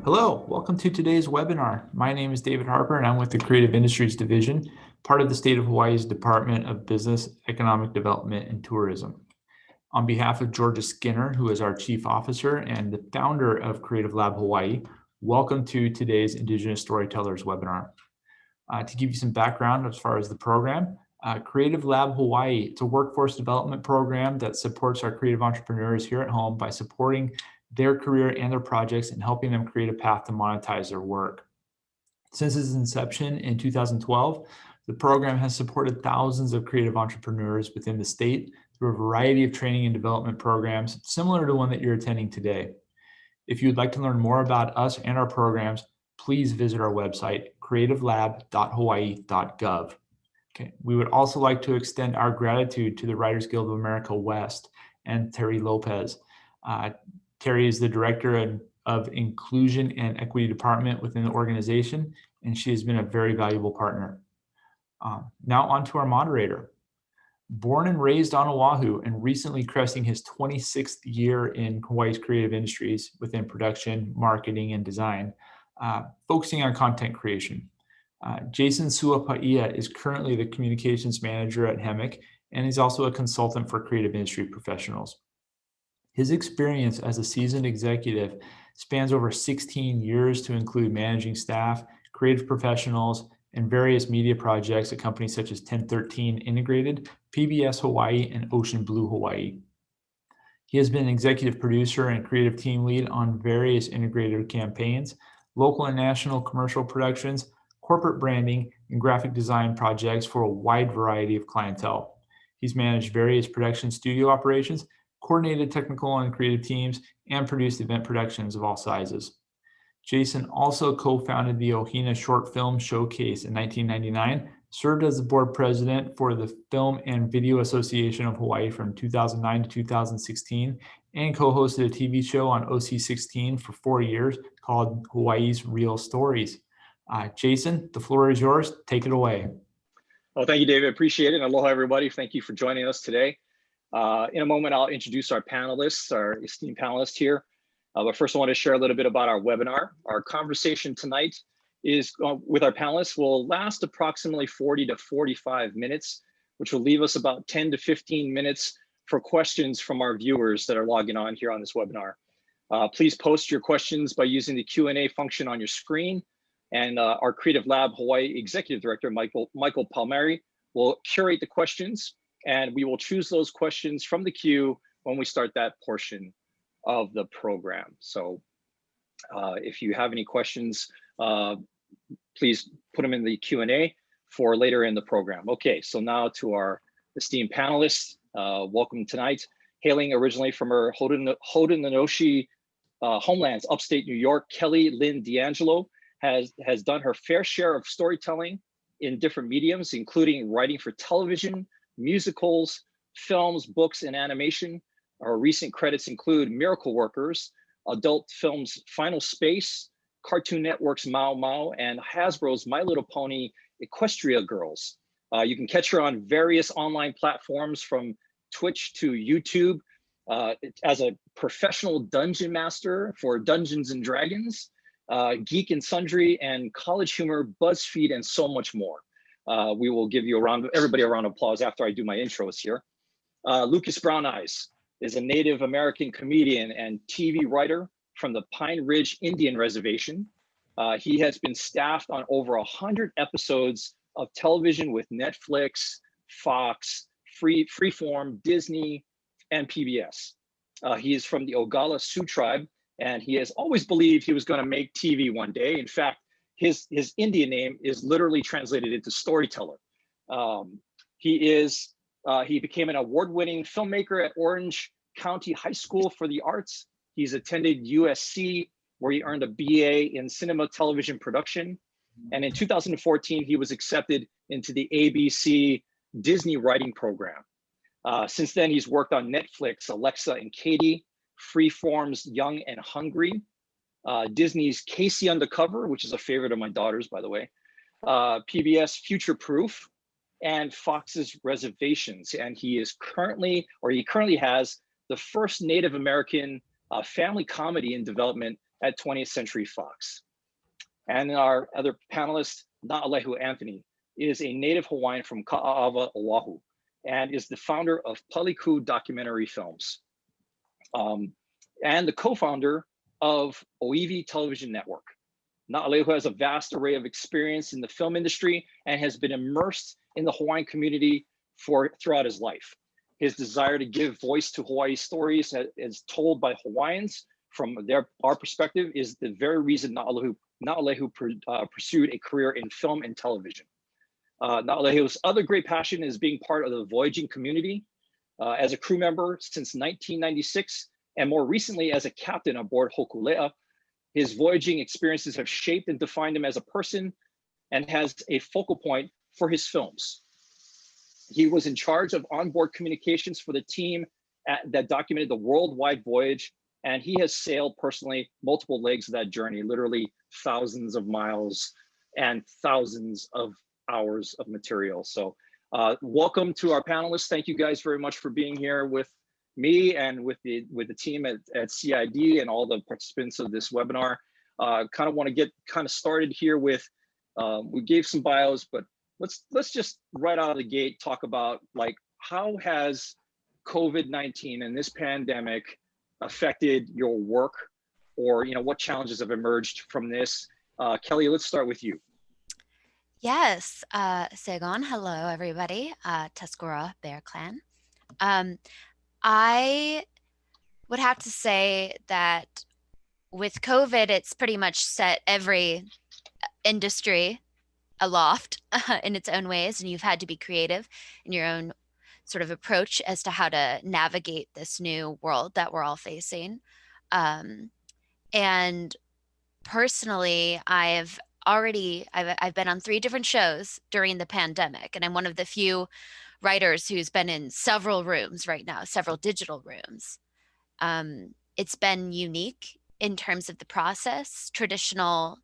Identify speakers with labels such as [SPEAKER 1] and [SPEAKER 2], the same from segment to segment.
[SPEAKER 1] Hello, welcome to today's webinar. My name is David Harper and I'm with the Creative Industries Division, part of the State of Hawaii's Department of Business, Economic Development, and Tourism. On behalf of Georgia Skinner, who is our Chief Officer and the founder of Creative Lab Hawaii, welcome to today's Indigenous Storytellers webinar. To give you some background as far as the program, Creative Lab Hawaii, it's a workforce development program that supports our creative entrepreneurs here at home by supporting their career and their projects and helping them create a path to monetize their work. Since its inception in 2012, the program has supported thousands of creative entrepreneurs within the state through a variety of training and development programs similar to one that you're attending today. If you'd like to learn more about us and our programs, please visit our website, creativelab.hawaii.gov. Okay. We would also like to extend our gratitude to the Writers Guild of America West and Terry Lopez. Terry is the Director of Inclusion and Equity Department within the organization, and she has been a very valuable partner. Now on to our moderator. Born and raised on Oahu and recently cresting his 26th year in Hawaii's creative industries within production, marketing, and design, focusing on content creation. Jason Suapaia is currently the communications manager at HEMIC, and he's also a consultant for creative industry professionals. His experience as a seasoned executive spans over 16 years to include managing staff, creative professionals, and various media projects at companies such as 1013 Integrated, PBS Hawaii, and Ocean Blue Hawaii. He has been executive producer and creative team lead on various integrated campaigns, local and national commercial productions, corporate branding, and graphic design projects for a wide variety of clientele. He's managed various production studio operations, coordinated technical and creative teams, and produced event productions of all sizes. Jason also co-founded the Ohina Short Film Showcase in 1999, served as the board president for the Film and Video Association of Hawaii from 2009 to 2016, and co-hosted a TV show on OC16 for 4 years called Hawaii's Real Stories. Jason, the floor is yours. Take it away.
[SPEAKER 2] Well, thank you, David. Appreciate it. Aloha, everybody. Thank you for joining us today. In a moment, I'll introduce our panelists, our esteemed panelists here. But first, I want to share a little bit about our webinar. Our conversation tonight is with our panelists will last approximately 40 to 45 minutes, which will leave us about 10 to 15 minutes for questions from our viewers that are logging on here on this webinar. Please post your questions by using the Q&A function on your screen. And our Creative Lab Hawaii Executive Director, Michael Palmieri, will curate the questions, and we will choose those questions from the queue when we start that portion of the program. So if you have any questions, please put them in the Q&A for later in the program. Okay, so now to our esteemed panelists, welcome tonight. Hailing originally from her Haudenosaunee homelands, upstate New York, Kelly Lynn D'Angelo has done her fair share of storytelling in different mediums, including writing for television, musicals, films, books, and animation. Her recent credits include Miracle Workers, adult films Final Space, Cartoon Network's Mao Mao, and Hasbro's My Little Pony Equestria Girls. You can catch her on various online platforms from Twitch to YouTube as a professional dungeon master for Dungeons and Dragons, Geek and Sundry, and College Humor, BuzzFeed, and so much more. We will give you everybody a round of applause after I do my intros here. Lucas Brown Eyes is a Native American comedian and TV writer from the Pine Ridge Indian Reservation. He has been staffed on over 100 episodes of television with Netflix, Fox, Freeform, Disney, and PBS. He is from the Oglala Sioux tribe, and he has always believed he was going to make TV one day. In fact, his Indian name is literally translated into storyteller. He became an award-winning filmmaker at Orange County High School for the Arts. He's attended USC, where he earned a BA in cinema television production. And in 2014, he was accepted into the ABC Disney writing program. Since then, he's worked on Netflix, Alexa and Katie, Freeform's Young and Hungry, Disney's Casey Undercover, which is a favorite of my daughter's, by the way, PBS Future Proof, and Fox's Reservations. And he currently has the first Native American family comedy in development at 20th Century Fox. And our other panelist, Na'alehu Anthony, is a native Hawaiian from Ka'ava, Oahu, and is the founder of Paliku Documentary Films, and the co-founder of Oiwi Television Network. Na'alehu has a vast array of experience in the film industry and has been immersed in the Hawaiian community throughout his life. His desire to give voice to Hawaii stories as told by Hawaiians from our perspective is the very reason Na'alehu pursued a career in film and television. Na'alehu's other great passion is being part of the voyaging community as a crew member since 1996, and more recently as a captain aboard Hokulea. His voyaging experiences have shaped and defined him as a person and has a focal point for his films. He was in charge of onboard communications for the team that documented the worldwide voyage, and he has sailed personally multiple legs of that journey, literally thousands of miles and thousands of hours of material. So welcome to our panelists. Thank you guys very much for being here with me and with the team at CID and all the participants of this webinar. Kind of want to get started here with, we gave some bios, but let's just right out of the gate talk about, like, how has COVID-19 and this pandemic affected your work, or what challenges have emerged from this? Kelly, let's start with you.
[SPEAKER 3] Yes, Segon, hello everybody, Tuscarora Bear Clan. I would have to say that with COVID, it's pretty much set every industry aloft in its own ways, and you've had to be creative in your own sort of approach as to how to navigate this new world that we're all facing. And personally, I've been on 3 different shows during the pandemic, and I'm one of the few writers who's been in several rooms right now, several digital rooms. It's been unique in terms of the process. Traditional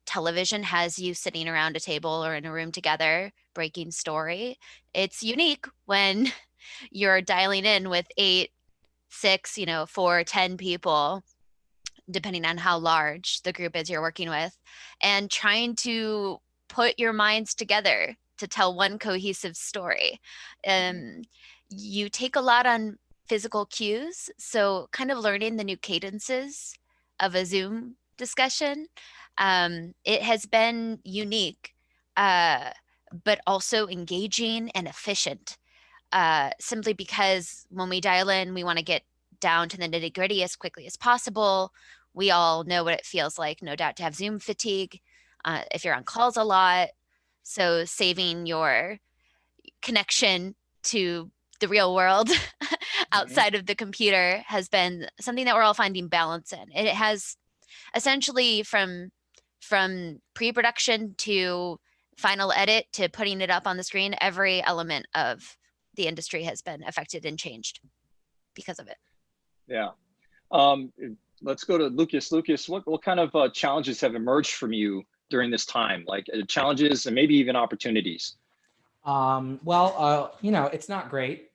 [SPEAKER 3] television has you sitting around a table or in a room together, breaking story. It's unique when you're dialing in with 8, 6, 4, 10 people, depending on how large the group is you're working with, and trying to put your minds together to tell one cohesive story. You take a lot on physical cues, so kind of learning the new cadences of a Zoom discussion. It has been unique, but also engaging and efficient, simply because when we dial in, we want to get down to the nitty-gritty as quickly as possible. We all know what it feels like, no doubt, to have Zoom fatigue if you're on calls a lot. So saving your connection to the real world outside of the computer has been something that we're all finding balance in. It has essentially from pre-production to final edit to putting it up on the screen, every element of the industry has been affected and changed because of it.
[SPEAKER 2] Yeah. Let's go to Lucas. Lucas, what kind of challenges have emerged from you during this time? Like challenges and maybe even opportunities?
[SPEAKER 4] Well, it's not great.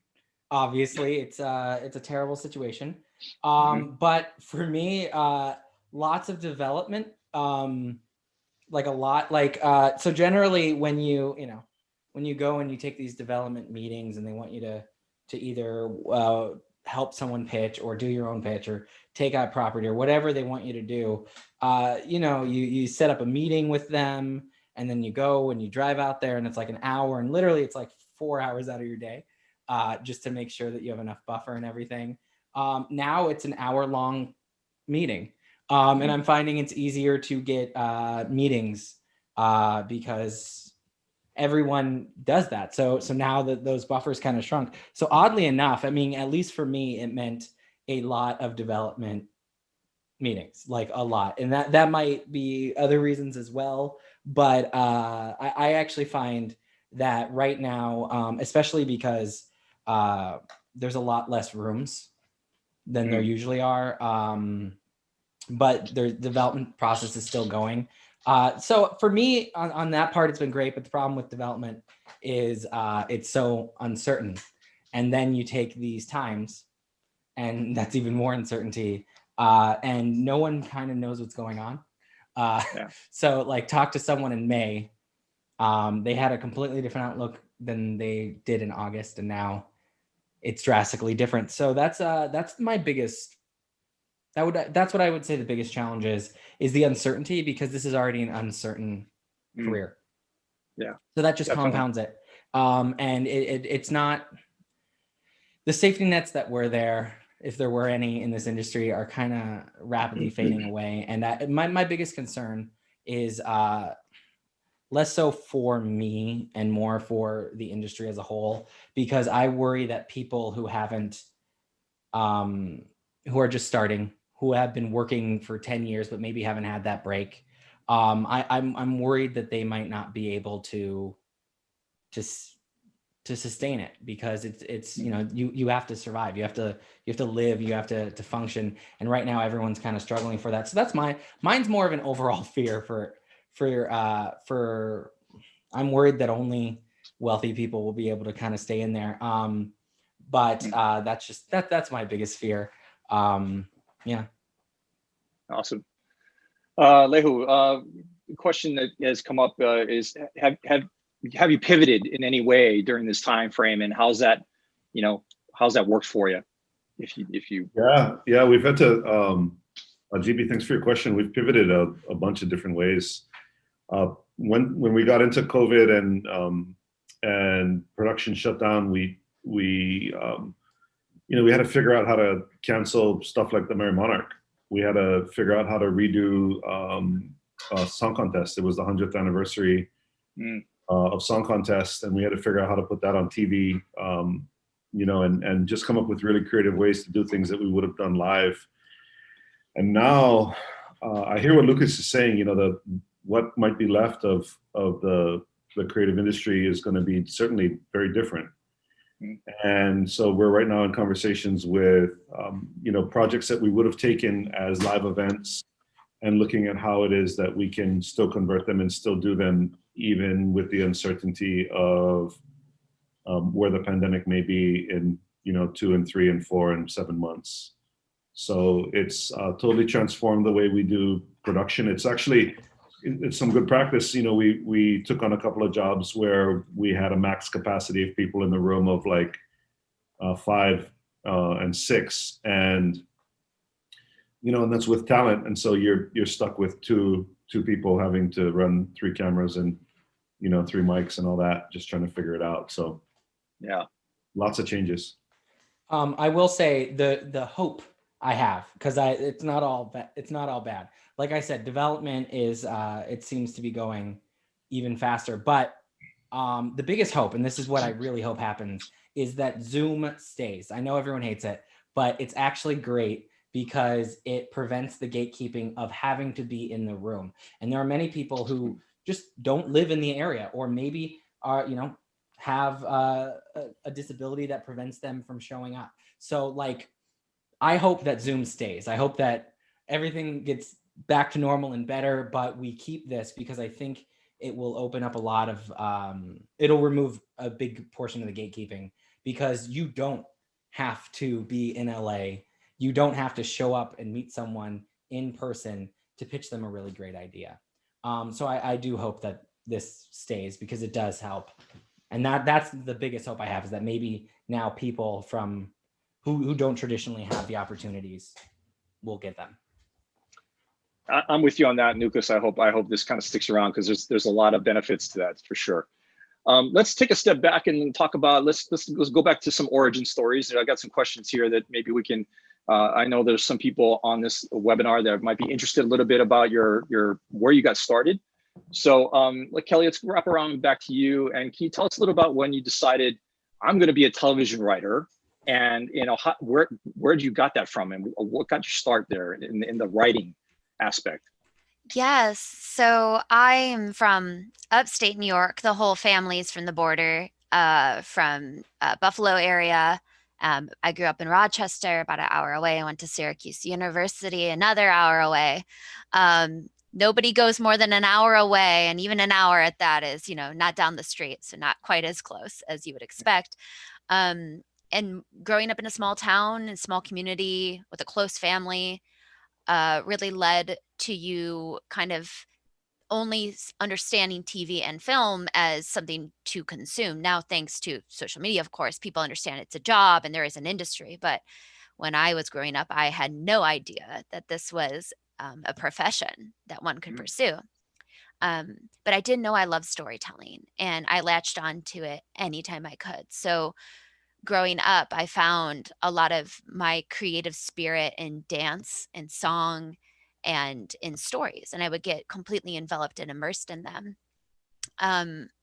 [SPEAKER 4] Obviously, it's a terrible situation. But for me, lots of development, like a lot, like, so generally when you go and you take these development meetings and they want you to either help someone pitch or do your own pitch or take out property or whatever they want you to do, you set up a meeting with them, and then you go and you drive out there and it's like an hour, and literally it's like 4 hours out of your day, just to make sure that you have enough buffer and everything. Now it's an hour-long meeting. And I'm finding it's easier to get meetings because everyone does that. So now that those buffers kind of shrunk. So oddly enough, I mean, at least for me, it meant a lot of development meetings, like a lot. And that might be other reasons as well. But I actually find that right now, especially because there's a lot less rooms than there usually are. But their development process is still going. So for me on that part, it's been great. But the problem with development is it's so uncertain. And then you take these times and that's even more uncertainty. and no one kind of knows what's going on.
[SPEAKER 2] Yeah.
[SPEAKER 4] So like talk to someone in May, they had a completely different outlook than they did in August, and now it's drastically different. So that's my biggest, that's what I would say the biggest challenge is the uncertainty, because this is already an uncertain career.
[SPEAKER 2] Yeah.
[SPEAKER 4] So that just
[SPEAKER 2] Definitely.
[SPEAKER 4] compounds it. And it's not, the safety nets that were there, if there were any in this industry, are kind of rapidly fading away. And my biggest concern is less so for me and more for the industry as a whole, because I worry that people who haven't, who are just starting, who have been working for 10 years, but maybe haven't had that break. I'm worried that they might not be able to sustain it, because it's you know, you have to survive, you have to live, you have to function, and right now everyone's kind of struggling for that. So that's mine's more of an overall fear for I'm worried that only wealthy people will be able to kind of stay in there. But that's just that's my biggest fear. Yeah.
[SPEAKER 2] Awesome. Lehu, question that has come up is have you pivoted in any way during this time frame, and how's that worked for you? If you
[SPEAKER 5] yeah, we've had to GB, thanks for your question. We've pivoted a bunch of different ways. When we got into COVID and production shut down, we had to figure out how to cancel stuff like the Merry Monarch. We had to figure out how to redo Song Contest. It was the 100th anniversary of Song Contest, and we had to figure out how to put that on TV, and just come up with really creative ways to do things that we would have done live. And now I hear what Lucas is saying, what might be left of the creative industry is going to be certainly very different. And so we're right now in conversations with, projects that we would have taken as live events, and looking at how it is that we can still convert them and still do them, even with the uncertainty of where the pandemic may be in, 2 and 3 and 4 and 7 months. So it's totally transformed the way we do production. It's some good practice. We took on a couple of jobs where we had a max capacity of people in the room of like 5 and 6, and and that's with talent. And so you're stuck with two people having to run 3 cameras and 3 mics and all that, just trying to figure it out. So
[SPEAKER 2] yeah,
[SPEAKER 5] lots of changes.
[SPEAKER 4] I will say the hope I have, because it's not all bad. Like I said, development is it seems to be going even faster. But the biggest hope, and this is what I really hope happens, is that Zoom stays. I know everyone hates it, but it's actually great because it prevents the gatekeeping of having to be in the room. And there are many people who just don't live in the area, or maybe are, have a disability that prevents them from showing up. So like, I hope that Zoom stays. I hope that everything gets back to normal and better, but we keep this, because I think it will open up a lot of, it'll remove a big portion of the gatekeeping, because you don't have to be in LA. You don't have to show up and meet someone in person to pitch them a really great idea. So I do hope that this stays, because it does help. And that's the biggest hope I have, is that maybe now people from who don't traditionally have the opportunities will get them.
[SPEAKER 2] I'm with you on that, Lucas. I hope this kind of sticks around, because there's a lot of benefits to that, for sure. Let's take a step back and talk about, let's go back to some origin stories. I got some questions here that maybe we can, I know there's some people on this webinar that might be interested a little bit about where you got started. So Kelly, let's wrap around back to you. And can you tell us a little about when you decided, I'm going to be a television writer, and where you got that from, and what got you start there in the writing aspect?
[SPEAKER 3] Yes. So I am from upstate New York. The whole family's from the border, from Buffalo area. I grew up in Rochester, about an hour away. I went to Syracuse University, another hour away. Nobody goes more than an hour away, and even an hour at that is, not down the street, so not quite as close as you would expect. And growing up in a small town, a small community with a close family, really led to you kind of only understanding TV and film as something to consume. Now, thanks to social media, of course, people understand it's a job and there is an industry. But when I was growing up, I had no idea that this was a profession that one could pursue. But I did know I loved storytelling, and I latched on to it anytime I could. So growing up, I found a lot of my creative spirit in dance and song and in stories, and I would get completely enveloped and immersed in them.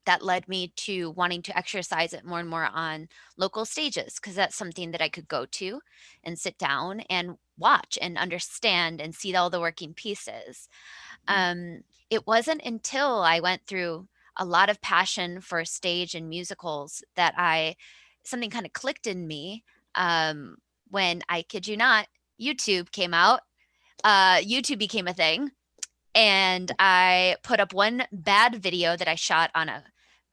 [SPEAKER 3] That led me to wanting to exercise it more and more on local stages, because that's something that I could go to and sit down and watch and understand and see all the working pieces. It wasn't until I went through a lot of passion for stage and musicals that something kind of clicked in me, when, I kid you not, YouTube came out. YouTube became a thing, and I put up one bad video that I shot on a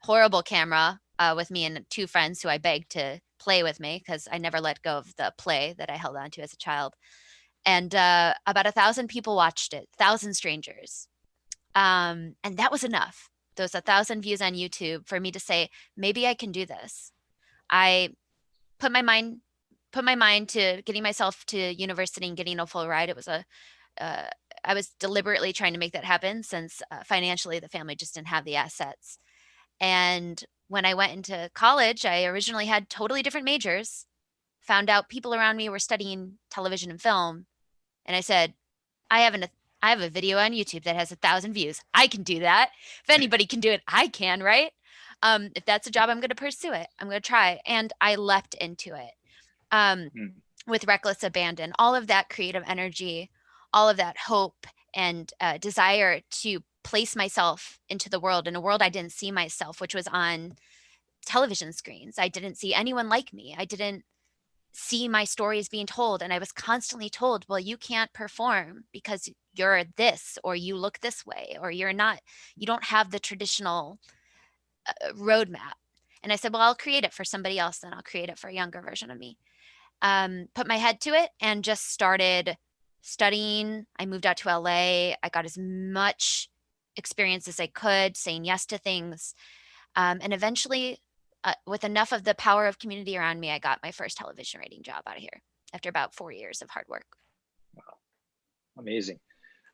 [SPEAKER 3] horrible camera with me and two friends who I begged to play with me, because I never let go of the play that I held on to as a child. And about 1,000 people watched it, 1,000 strangers. And that was enough. Those 1,000 views on YouTube for me to say, maybe I can do this. I put my mind to getting myself to university and getting a full ride. It was I was deliberately trying to make that happen, since financially the family just didn't have the assets. And when I went into college, I originally had totally different majors, found out people around me were studying television and film. And I said, I have a video on YouTube that has 1,000 views. I can do that. If anybody can do it, I can, right? If that's a job, I'm going to pursue it. I'm going to try. And I leapt into it with reckless abandon. All of that creative energy, all of that hope and desire to place myself into the world, in a world I didn't see myself, which was on television screens. I didn't see anyone like me. I didn't see my stories being told. And I was constantly told, well, you can't perform because you're this, or you look this way, or you don't have the traditional roadmap. And I said, well, I'll create it for somebody else, then I'll create it for a younger version of me. Put my head to it and just started studying. I moved out to LA. I got as much experience as I could, saying yes to things. And eventually, with enough of the power of community around me, I got my first television writing job out of here after about 4 years of hard work.
[SPEAKER 2] Wow, amazing.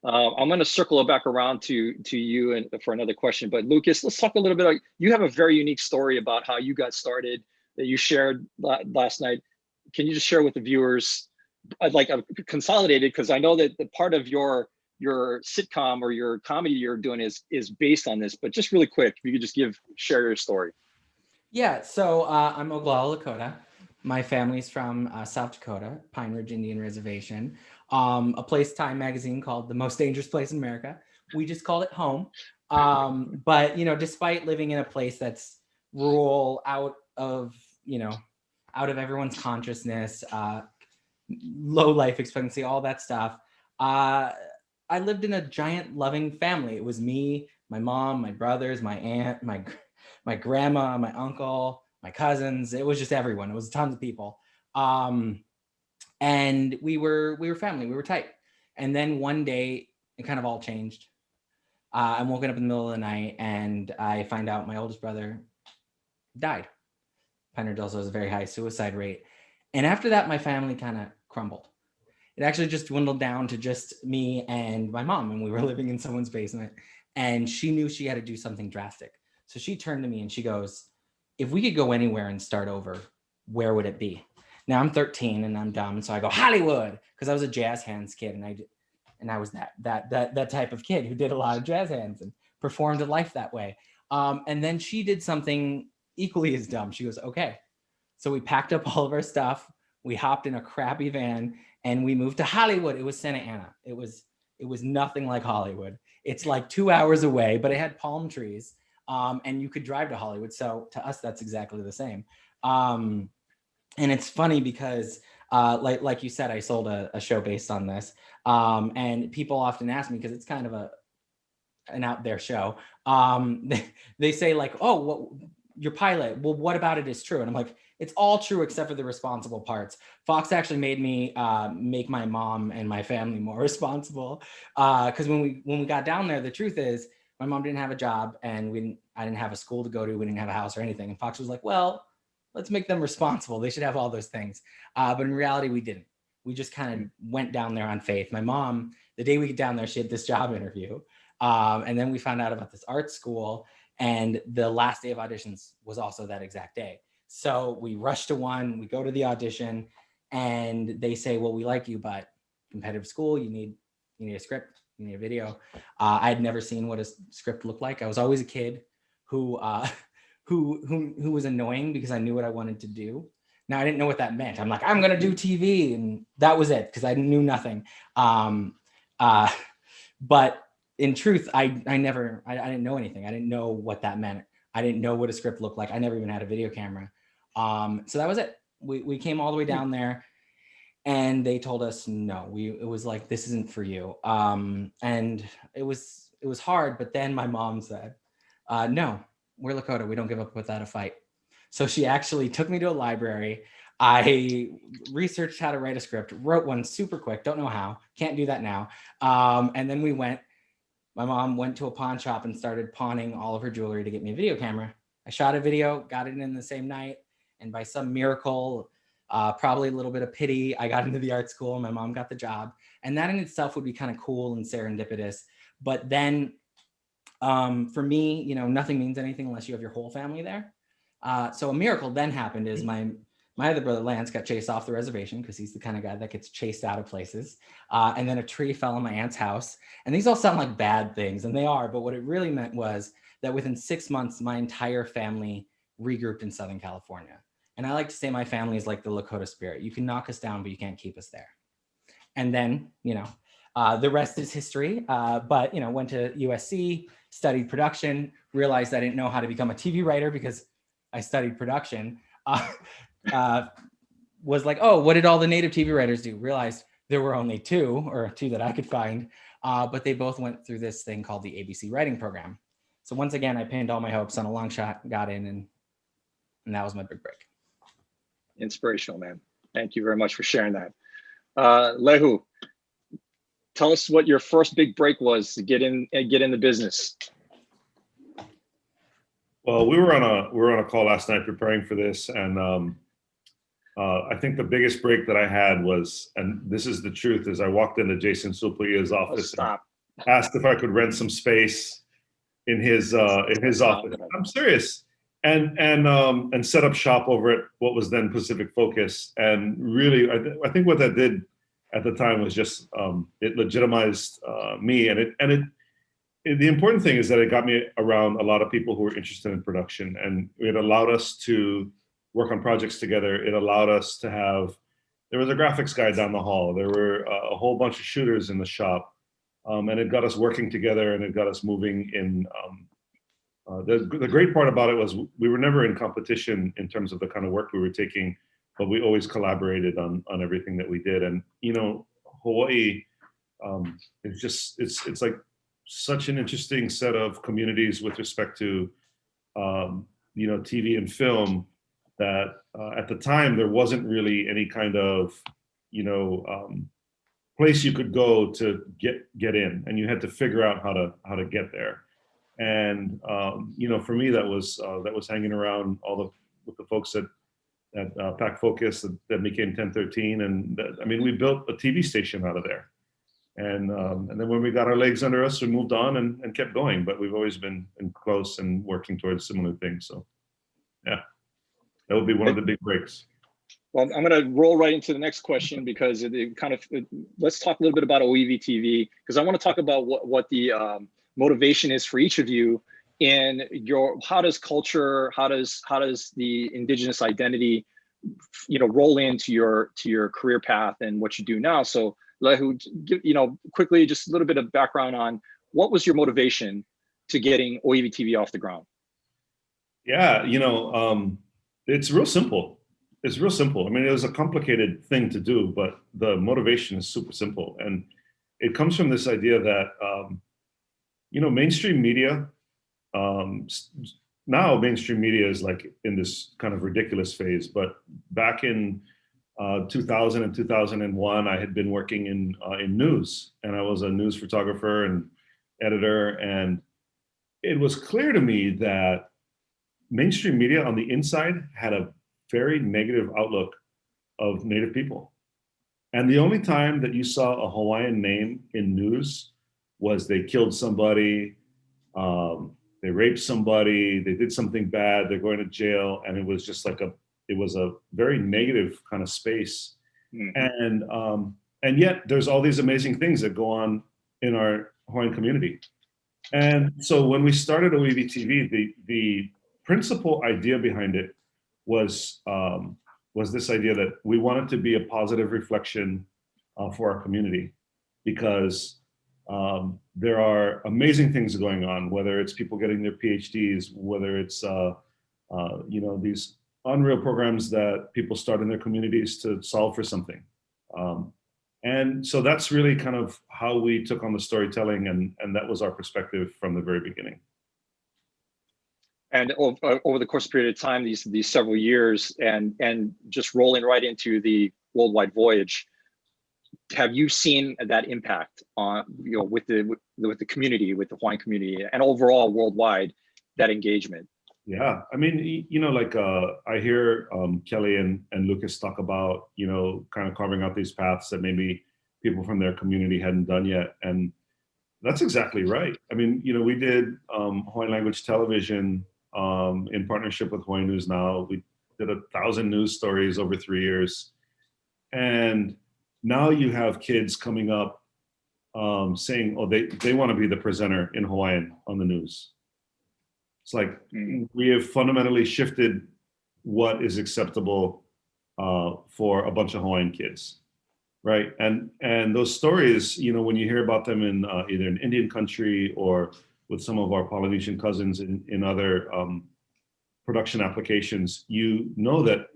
[SPEAKER 2] I'm going to circle it back around to you and for another question. But Lucas, let's talk a little bit. You have a very unique story about how you got started that you shared last night. Can you just share with the viewers, like consolidated, because I know that the part of your sitcom or your comedy you're doing is based on this, but just really quick, if you could just share your story.
[SPEAKER 4] Yeah, so I'm Oglala Lakota. My family's from South Dakota, Pine Ridge Indian Reservation. A place Time magazine called the most dangerous place in America. We just called it home. But despite living in a place that's rural, out of everyone's consciousness, low life expectancy, all that stuff, I lived in a giant loving family. It was me, my mom, my brothers, my aunt, my grandma, my uncle, my cousins. It was just everyone. It was tons of people. And we were family. We were tight. And then one day it kind of all changed. I'm woken up in the middle of the night and I find out my oldest brother died. Pine Ridge also has a very high suicide rate. And after that, my family kind of crumbled. It actually just dwindled down to just me and my mom, and we were living in someone's basement, and she knew she had to do something drastic. So she turned to me and she goes, if we could go anywhere and start over, where would it be? Now I'm 13 and I'm dumb. So I go, Hollywood, because I was a jazz hands kid. And I was that type of kid who did a lot of jazz hands and performed a life that way. And then she did something equally as dumb. She goes, okay. So we packed up all of our stuff. We hopped in a crappy van and we moved to Hollywood. It was Santa Ana. It was nothing like Hollywood. It's like 2 hours away, but it had palm trees. And you could drive to Hollywood. So to us, that's exactly the same. And it's funny because like you said, I sold a show based on this. And people often ask me, because it's kind of an out there show. They say like, oh, your pilot, well, what about it is true? And I'm like, It's all true except for the responsible parts. Fox actually made me make my mom and my family more responsible. Because when we got down there, the truth is my mom didn't have a job and I didn't have a school to go to. We didn't have a house or anything. And Fox was like, well, let's make them responsible. They should have all those things. But in reality, we didn't. We just kind of went down there on faith. My mom, the day we get down there, she had this job interview. And then we found out about this art school, and the last day of auditions was also that exact day. So we rush to one, we go to the audition, and they say, well, we like you, but competitive school, you need a script, you need a video. I had never seen what a script looked like. I was always a kid who was annoying because I knew what I wanted to do. Now I didn't know what that meant. I'm like, I'm gonna do TV, and that was it because I knew nothing. But in truth, I didn't know anything. I didn't know what that meant. I didn't know what a script looked like. I never even had a video camera. So that was it. We came all the way down there, and they told us no. It was like, this isn't for you. And it was hard. But then my mom said, no, we're Lakota. We don't give up without a fight. So she actually took me to a library. I researched how to write a script, wrote one super quick. Don't know how. Can't do that now. And then my mom went to a pawn shop and started pawning all of her jewelry to get me a video camera. I shot a video, got it in the same night. And by some miracle, probably a little bit of pity, I got into the art school. My mom got the job. And that in itself would be kind of cool and serendipitous. But then for me, nothing means anything unless you have your whole family there. So a miracle then happened is my other brother, Lance, got chased off the reservation because he's the kind of guy that gets chased out of places. And then a tree fell on my aunt's house. And these all sound like bad things, and they are. But what it really meant was that within 6 months, my entire family regrouped in Southern California. And I like to say my family is like the Lakota spirit. You can knock us down, but you can't keep us there. And then, the rest is history. But, went to USC, studied production, realized I didn't know how to become a TV writer because I studied production. Was like, oh, what did all the native TV writers do? Realized there were only two that I could find, but they both went through this thing called the ABC writing program. So once again, I pinned all my hopes on a long shot, got in, and that was my big break.
[SPEAKER 2] Inspirational, man. Thank you very much for sharing that. Lehu, tell us what your first big break was to get in the business.
[SPEAKER 5] Well, we were on a call last night preparing for this, and I think the biggest break that I had was, and this is the truth, is I walked into Jason Suapaia's office and asked if I could rent some space in his office. I'm serious, and set up shop over at what was then Pacific Focus. And really, I think what that did at the time was just it legitimized me, and the important thing is that it got me around a lot of people who were interested in production, and it allowed us to work on projects together. It allowed us to there was a graphics guy down the hall. There were a whole bunch of shooters in the shop, and it got us working together, and it got us moving in. The great part about it was we were never in competition in terms of the kind of work we were taking, but we always collaborated on everything that we did. And, Hawaii, it's like such an interesting set of communities with respect to, TV and film, that at the time there wasn't really any kind of, place you could go to get in, and you had to figure out how to get there. And for me, that was hanging around with the folks at Pac Focus that became 1013, and we built a TV station out of there. And then when we got our legs under us, we moved on and kept going. But we've always been close and working towards similar things. So, yeah, that would be one of the big breaks.
[SPEAKER 2] Well, I'm going to roll right into the next question because let's talk a little bit about OEV TV, because I want to talk about what the motivation is for each of you in how does culture, how does the Indigenous identity, roll into your career path and what you do now. So, Lehu, quickly, just a little bit of background on what was your motivation to getting OEV TV off the ground?
[SPEAKER 5] Yeah, it's real simple. It's real simple. It was a complicated thing to do, but the motivation is super simple. And it comes from this idea that, mainstream media now mainstream media is like in this kind of ridiculous phase, but back in 2000 and 2001, I had been working in news, and I was a news photographer and editor, and it was clear to me that mainstream media on the inside had a very negative outlook of Native people. And the only time that you saw a Hawaiian name in news was they killed somebody, they raped somebody, they did something bad, they're going to jail, and it was just like it was a very negative kind of space. Mm-hmm. And yet there's all these amazing things that go on in our Hawaiian community. And so when we started OEV TV, the principal idea behind it was this idea that we wanted to be a positive reflection for our community, because there are amazing things going on, whether it's people getting their PhDs, whether it's these unreal programs that people start in their communities to solve for something. And so that's really kind of how we took on the storytelling, and that was our perspective from the very beginning.
[SPEAKER 2] And over the course of period of time, these several years, and just rolling right into the worldwide voyage, have you seen that impact on, with the community, with the Hawaiian community, and overall worldwide, that engagement?
[SPEAKER 5] Yeah, I mean, I hear Kelly and Lucas talk about, kind of carving out these paths that maybe people from their community hadn't done yet. And that's exactly right. I mean, we did Hawaiian language television in partnership with Hawaii News Now. We did 1,000 news stories over 3 years. And now you have kids coming up saying, oh, they want to be the presenter in Hawaiian on the news. It's like we have fundamentally shifted what is acceptable for a bunch of Hawaiian kids, right? And those stories, when you hear about them in either in Indian country or with some of our Polynesian cousins in other production applications, that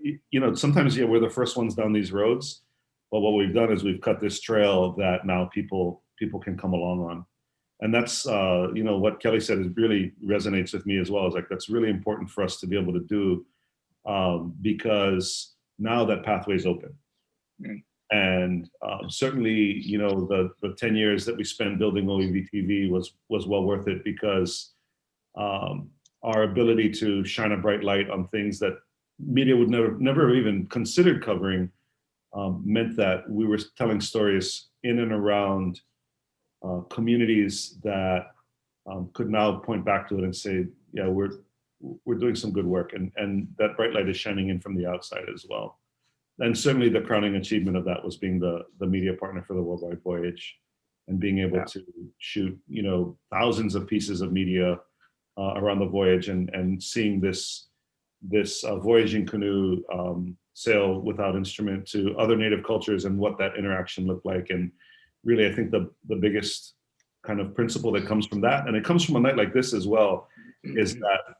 [SPEAKER 5] sometimes we're the first ones down these roads, but what we've done is we've cut this trail that now people can come along on. And that's, what Kelly said really resonates with me as well. Is like, that's really important for us to be able to do because now that pathway is open. Mm. And certainly, the 10 years that we spent building OEV TV was well worth it, because our ability to shine a bright light on things that media would never even considered covering meant that we were telling stories in and around communities that could now point back to it and say, yeah, we're doing some good work, and that bright light is shining in from the outside as well. And certainly the crowning achievement of that was being the media partner for the Worldwide Voyage, and being able to shoot thousands of pieces of media around the voyage, and seeing this voyaging canoe sail without instrument to other Native cultures, and what that interaction looked like. And really, I think the biggest kind of principle that comes from that, and it comes from a night like this as well, is that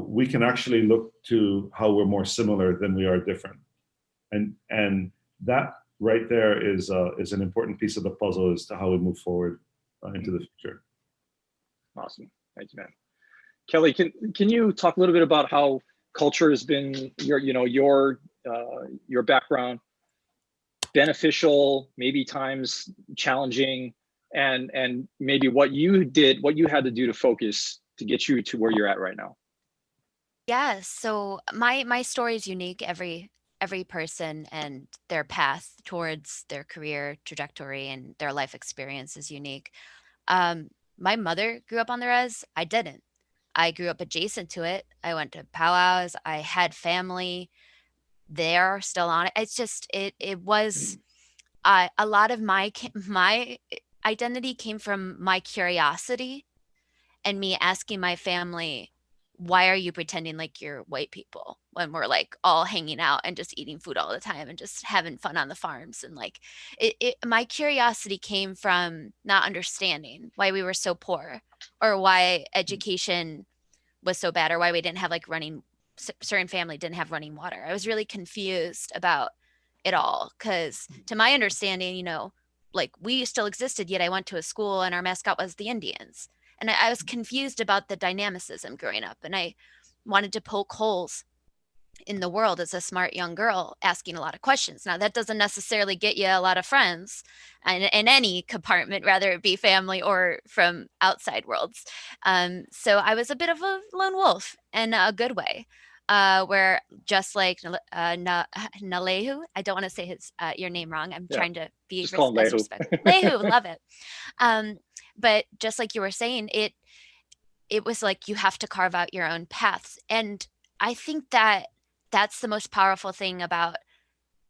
[SPEAKER 5] we can actually look to how we're more similar than we are different. And that right there is an important piece of the puzzle as to how we move forward into the future.
[SPEAKER 2] Awesome, thank you, man. Kelly, can you talk a little bit about how culture has been your background, beneficial, maybe times challenging, and maybe what you had to do to focus to get you to where you're at right now?
[SPEAKER 3] Yeah, so my story is unique. Every person and their path towards their career trajectory and their life experience is unique. My mother grew up on the res. I didn't. I grew up adjacent to it. I went to powwows. I had family there still on it. It's just, it was a lot of my identity came from my curiosity and me asking my family, why are you pretending like you're white people when we're like all hanging out and just eating food all the time and just having fun on the farms? And like my curiosity came from not understanding why we were so poor, or why education was so bad, or why we didn't have like certain family didn't have running water. I was really confused about it all, because to my understanding, like we still existed, yet I went to a school and our mascot was the Indians. And I was confused about the dynamicism growing up, and I wanted to poke holes in the world as a smart young girl asking a lot of questions. Now, that doesn't necessarily get you a lot of friends in any compartment, whether it be family or from outside worlds. So I was a bit of a lone wolf in a good way, where just like Nalehu, I don't want to say his your name wrong. I'm trying to be
[SPEAKER 2] just call him
[SPEAKER 3] as
[SPEAKER 2] Lehu.
[SPEAKER 3] respectful. Lehu, love it. But just like you were saying, it was like you have to carve out your own paths. And I think that that's the most powerful thing about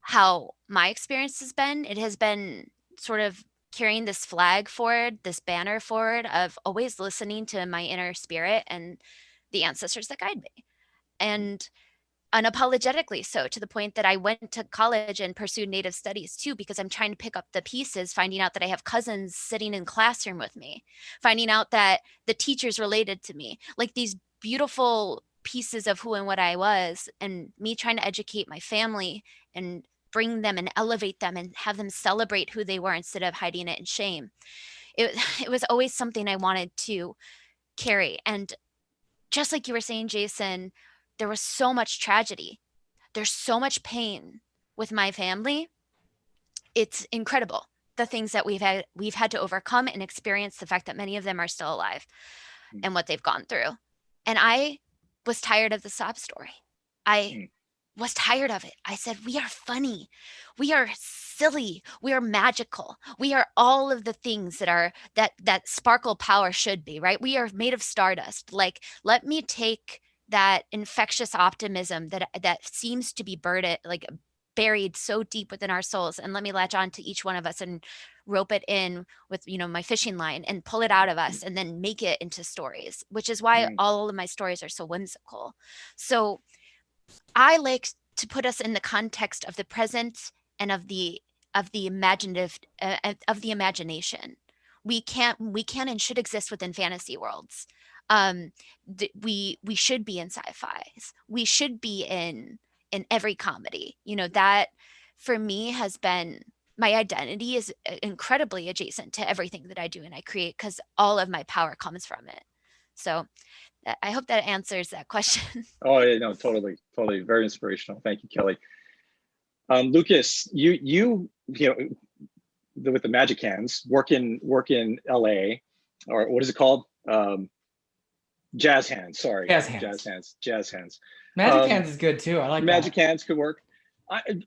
[SPEAKER 3] how my experience has been. It has been sort of carrying this flag forward, this banner forward of always listening to my inner spirit and the ancestors that guide me. And unapologetically so, to the point that I went to college and pursued Native studies too, because I'm trying to pick up the pieces, finding out that I have cousins sitting in classroom with me, finding out that the teachers related to me, like these beautiful pieces of who and what I was, and me trying to educate my family and bring them and elevate them and have them celebrate who they were instead of hiding it in shame. It was always something I wanted to carry. And just like you were saying, Jason, there was so much tragedy. There's so much pain with my family. It's incredible, the things that we've had to overcome and experience, the fact that many of them are still alive and what they've gone through. And I was tired of the sob story. I was tired of it. I said, we are funny. We are silly. We are magical. We are all of the things that sparkle power should be, right? We are made of stardust. Like, let me take that infectious optimism that seems to be buried so deep within our souls, and let me latch on to each one of us and rope it in with, my fishing line and pull it out of us and then make it into stories, which is why all of my stories are so whimsical. So I like to put us in the context of the present and of the imaginative of the imagination. We can and should exist within fantasy worlds. We should be in sci-fis. We should be in every comedy. That for me has been my identity, is incredibly adjacent to everything that I do and I create, because all of my power comes from it. So I hope that answers that question.
[SPEAKER 2] Oh, yeah, no, totally. Very inspirational. Thank you, Kelly. Lucas, you with the magic hands, work in LA, or what is it called? Jazz hands. Sorry, jazz hands.
[SPEAKER 4] Magic hands is good too. I like
[SPEAKER 2] magic hands could work. I'm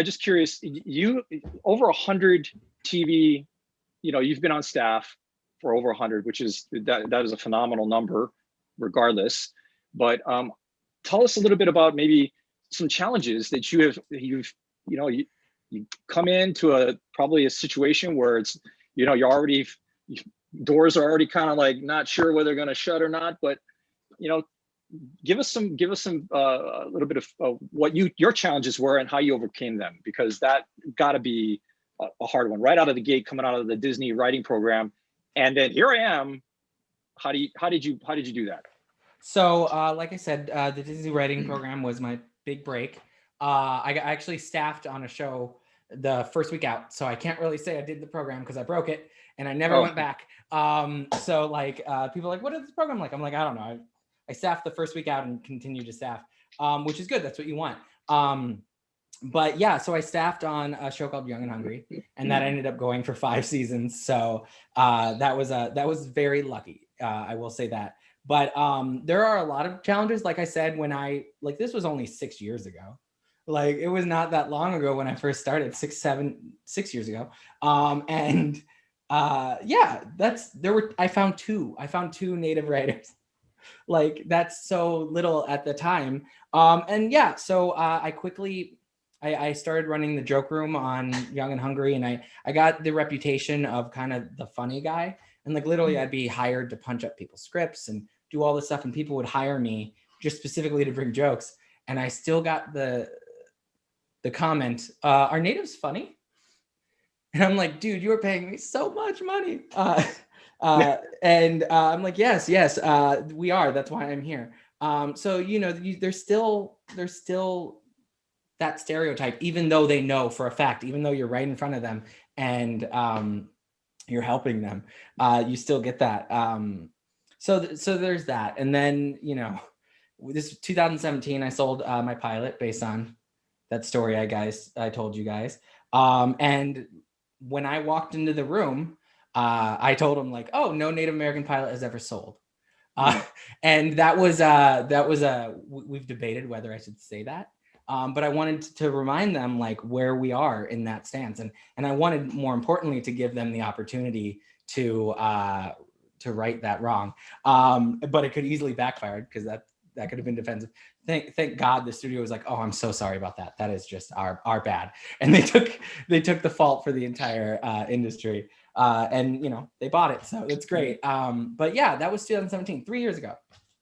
[SPEAKER 2] just curious. You over 100 TV. You've been on staff for over 100, which is that is a phenomenal number, regardless. But tell us a little bit about maybe some challenges that you've you come into probably a situation where it's you're already doors are already kind of like not sure whether they're going to shut or not, but give us some a little bit of what your challenges were and how you overcame them, because that got to be a hard one right out of the gate, coming out of the Disney writing program, and then here I am. How did you do that?
[SPEAKER 4] So like I said, the Disney writing program was my big break. I actually staffed on a show the first week out, so I can't really say I did the program because I broke it and I never went back. So like people are like, what is this program like? I'm like, I don't know. I staffed the first week out and continue to staff, which is good. That's what you want. But yeah, so I staffed on a show called Young and Hungry, and that ended up going for 5 seasons. So that was very lucky. I will say that. But there are a lot of challenges. Like I said, this was only 6 years ago. Like, it was not that long ago when I first started, 6 years ago. I found two Native writers. Like, that's so little at the time. So I quickly, I started running the joke room on Young and Hungry, and I got the reputation of kind of the funny guy. And like, literally I'd be hired to punch up people's scripts and do all this stuff, and people would hire me just specifically to bring jokes. And I still got the comment, are natives funny? And I'm like, dude, you are paying me so much money. I'm like, yes, we are. That's why I'm here. So, there's still that stereotype, even though they know for a fact, even though you're right in front of them. And you're helping them, you still get that. So there's that. And then, you know, this 2017, I sold my pilot based on that story I told you guys. And when I walked into the room, I told them like, oh, no Native American pilot has ever sold. And that was we've debated whether I should say that. But I wanted to remind them like where we are in that stance. And I wanted, more importantly, to give them the opportunity to right that wrong. But it could easily backfire because that could have been defensive. Thank God the studio was like, oh, I'm so sorry about that. That is just our bad. And they took the fault for the entire industry. And you know, they bought it. So it's great. But yeah, that was 2017, 3 years ago.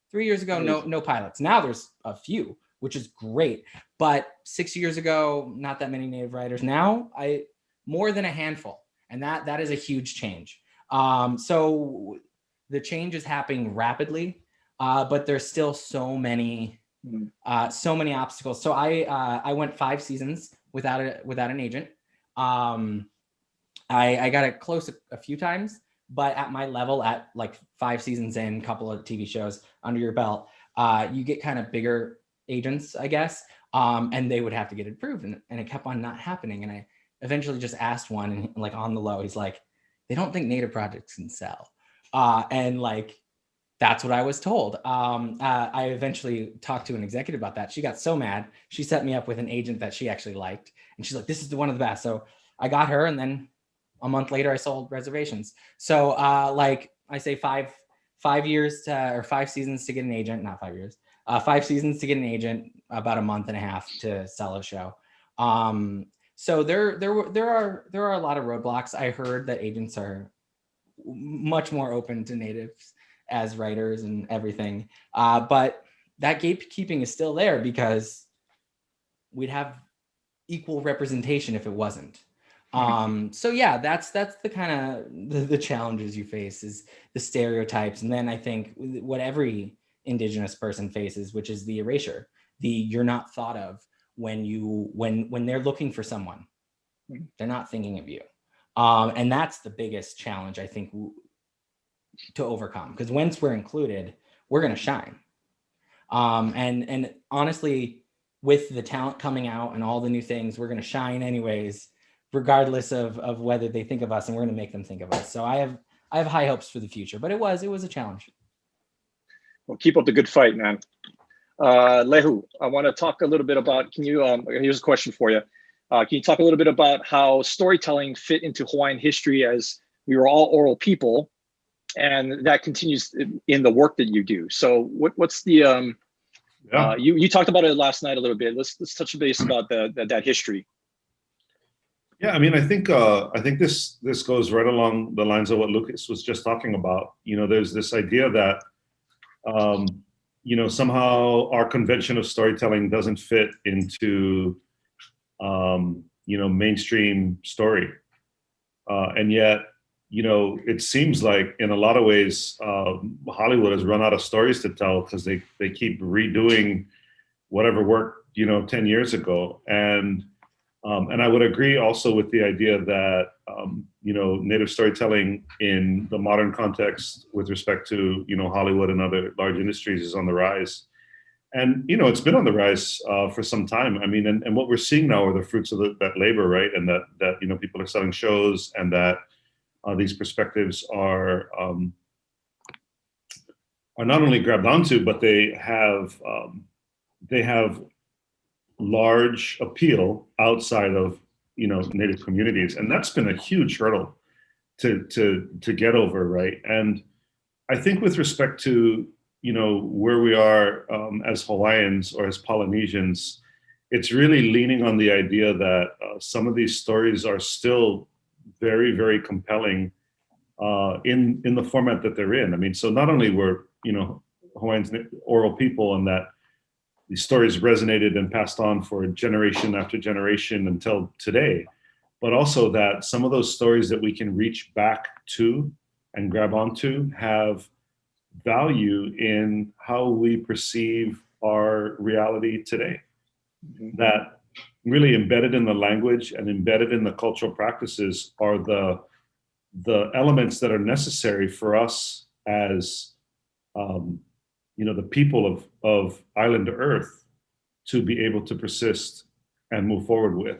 [SPEAKER 4] 3 years ago, no pilots. Now there's a few, which is great. But 6 years ago, not that many Native writers. Now more than a handful. And that is a huge change. So the change is happening rapidly, but there's still so many obstacles. So I went 5 seasons without an agent. I got it close a few times, but at my level, at like 5 seasons in, couple of TV shows under your belt, you get kind of bigger agents, I guess, and they would have to get it approved, and it kept on not happening. And I eventually just asked one, and like on the low, he's like, they don't think Native projects can sell, and like that's what I was told. I eventually talked to an executive about that. She got so mad, she set me up with an agent that she actually liked, and she's like, this is one of the best. So I got her, and then a month later, I sold Reservations. So like I say, 5 years or 5 seasons to get an agent, not 5 years, 5 seasons to get an agent, about a month and a half to sell a show. So there are a lot of roadblocks. I heard that agents are much more open to Natives as writers and everything. But that gatekeeping is still there because we'd have equal representation if it wasn't. So yeah, that's the kind of the challenges you face, is the stereotypes. And then I think what every Indigenous person faces, which is the erasure, you're not thought of when they're looking for someone, they're not thinking of you. And that's the biggest challenge, I think, to overcome, because once we're included, we're going to shine. And honestly, with the talent coming out and all the new things, we're going to shine anyways, regardless of whether they think of us, and we're going to make them think of us. So I have high hopes for the future, but it was a challenge.
[SPEAKER 2] Well, keep up the good fight, man. Lehu, I want to talk a little bit about, here's a question for you. Can you talk a little bit about how storytelling fit into Hawaiian history, as we were all oral people, and that continues in the work that you do? So what's the, you talked about it last night a little bit. Let's touch base about that history.
[SPEAKER 5] Yeah, I mean, I think this goes right along the lines of what Lucas was just talking about. You know, there's this idea that, you know, somehow our convention of storytelling doesn't fit into, you know, mainstream story. And yet, you know, it seems like in a lot of ways, Hollywood has run out of stories to tell because they keep redoing whatever worked, you know, 10 years ago. And I would agree also with the idea that, you know, Native storytelling in the modern context with respect to, you know, Hollywood and other large industries is on the rise. And, you know, it's been on the rise for some time. I mean, and what we're seeing now are the fruits of that labor, right? And that, you know, people are selling shows, and that these perspectives are not only grabbed onto, but they have large appeal outside of, you know, Native communities. And that's been a huge hurdle to get over, right? And I think with respect to, you know, where we are as Hawaiians or as Polynesians, it's really leaning on the idea that some of these stories are still very, very compelling in the format that they're in. I mean, so not only were, you know, Hawaiians oral people, and that these stories resonated and passed on for generation after generation until today, but also that some of those stories that we can reach back to and grab onto have value in how we perceive our reality today. That really embedded in the language and embedded in the cultural practices are the the elements that are necessary for us as the people of island Earth to be able to persist and move forward with.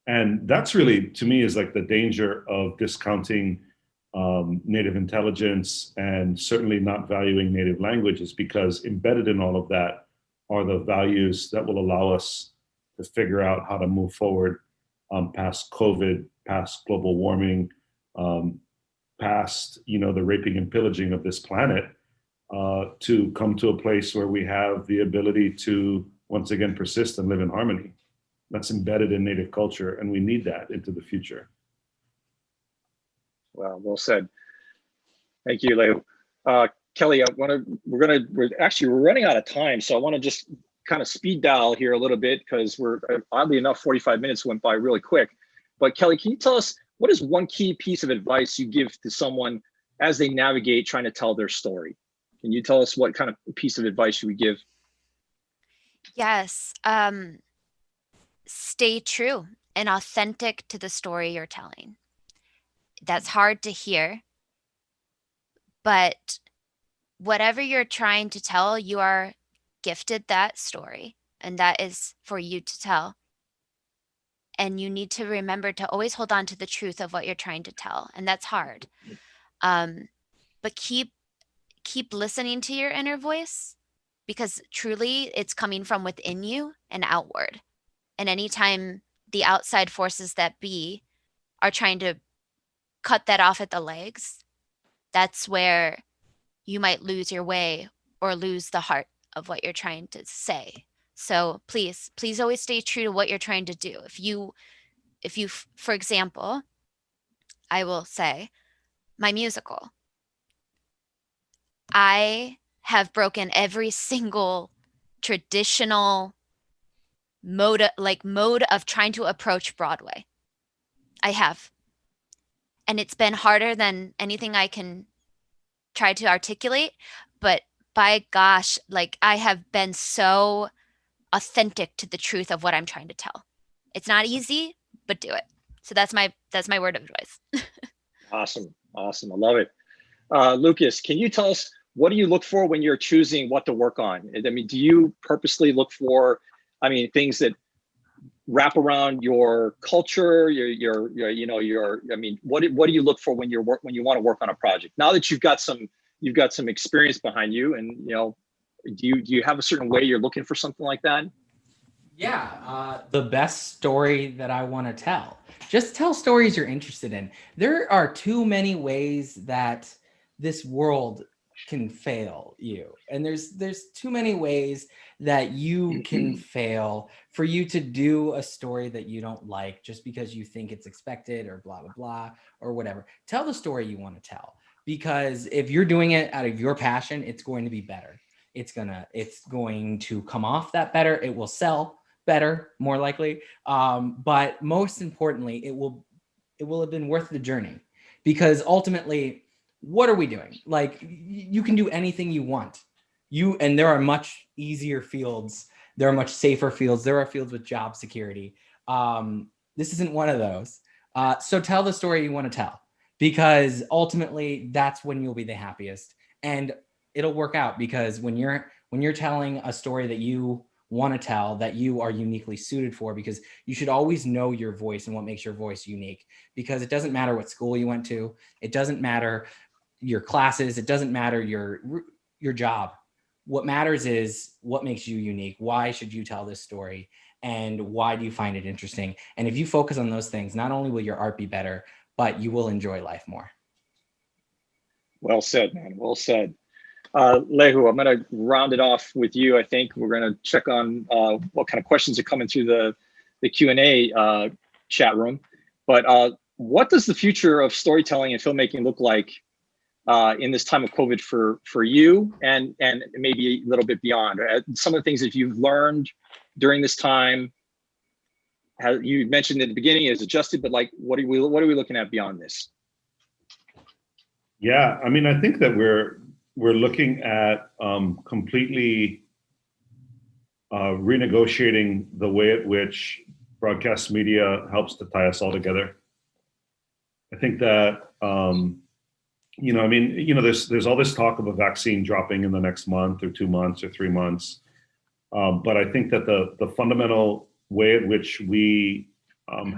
[SPEAKER 5] And that's really, to me, is like the danger of discounting Native intelligence and certainly not valuing Native languages, because embedded in all of that are the values that will allow us to figure out how to move forward past COVID, past global warming, past the raping and pillaging of this planet, to come to a place where we have the ability to once again persist and live in harmony. That's embedded in Native culture, and we need that into the future.
[SPEAKER 2] Well said. Thank you, Leo. Kelly, we're running out of time, so I want to just kind of speed dial here a little bit, because we're, oddly enough, 45 minutes went by really quick. But Kelly, can you tell us, what is one key piece of advice you give to someone as they navigate trying to tell their story? Can you tell us what kind of piece of advice you would give?
[SPEAKER 3] Yes. Stay true and authentic to the story you're telling. That's hard to hear, but whatever you're trying to tell, you are gifted that story, and that is for you to tell. And you need to remember to always hold on to the truth of what you're trying to tell, and that's hard. But keep listening to your inner voice, because truly it's coming from within you and outward. And anytime the outside forces that be are trying to cut that off at the legs, that's where you might lose your way or lose the heart of what you're trying to say. So please always stay true to what you're trying to do. If you, for example, I will say my musical, I have broken every single traditional mode of trying to approach Broadway. I have. And it's been harder than anything I can try to articulate, but by gosh, like, I have been so authentic to the truth of what I'm trying to tell. It's not easy, but do it. So that's my word of advice.
[SPEAKER 2] Awesome. I love it. Lucas, can you tell us, what do you look for when you're choosing what to work on? I mean, do you purposely look for, things that wrap around your culture, what do you look for when you want to work on a project? Now that you've got some experience behind you, and do you have a certain way you're looking for something like that?
[SPEAKER 4] Yeah, the best story that I want to tell. Just tell stories you're interested in. There are too many ways that this world can fail you, and there's too many ways that you can fail for you to do a story that you don't like just because you think it's expected, or blah blah blah, or whatever. Tell the story you want to tell, because if you're doing it out of your passion, it's going to be better. It's going to come off that better. It will sell better, more likely. But most importantly, it will have been worth the journey, because ultimately, what are we doing? Like, you can do anything you want. And there are much easier fields. There are much safer fields. There are fields with job security. This isn't one of those. So tell the story you want to tell, because ultimately that's when you'll be the happiest, and it'll work out. Because when you're telling a story that you want to tell, that you are uniquely suited for, because you should always know your voice and what makes your voice unique, because it doesn't matter what school you went to. It doesn't matter your classes. It doesn't matter your job. What matters is what makes you unique. Why should you tell this story? And why do you find it interesting? And if you focus on those things, not only will your art be better, but you will enjoy life more.
[SPEAKER 2] Well said, man. Well said. Lehu, I'm going to round it off with you. I think we're going to check on what kind of questions are coming through the Q&A chat room. But what does the future of storytelling and filmmaking look like in this time of COVID for you, and maybe a little bit beyond? Some of the things that you've learned during this time, you mentioned at the beginning, is adjusted, but like, what are we looking at beyond this?
[SPEAKER 5] Yeah, I mean, I think that we're looking at completely renegotiating the way at which broadcast media helps to tie us all together. I think that, there's all this talk of a vaccine dropping in the next month or 2 months or 3 months. But I think that the fundamental way at which we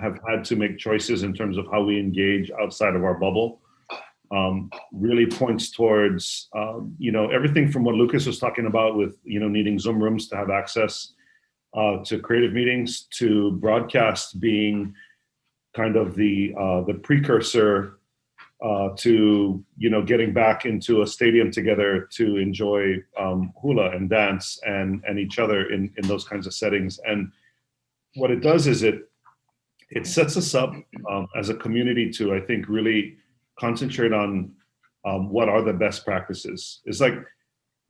[SPEAKER 5] have had to make choices in terms of how we engage outside of our bubble really points towards, everything from what Lucas was talking about with, needing Zoom rooms to have access to creative meetings, to broadcast being kind of the precursor to getting back into a stadium together to enjoy hula and dance and each other in those kinds of settings. And what it does is it sets us up as a community to, I think, really concentrate on what are the best practices. It's like,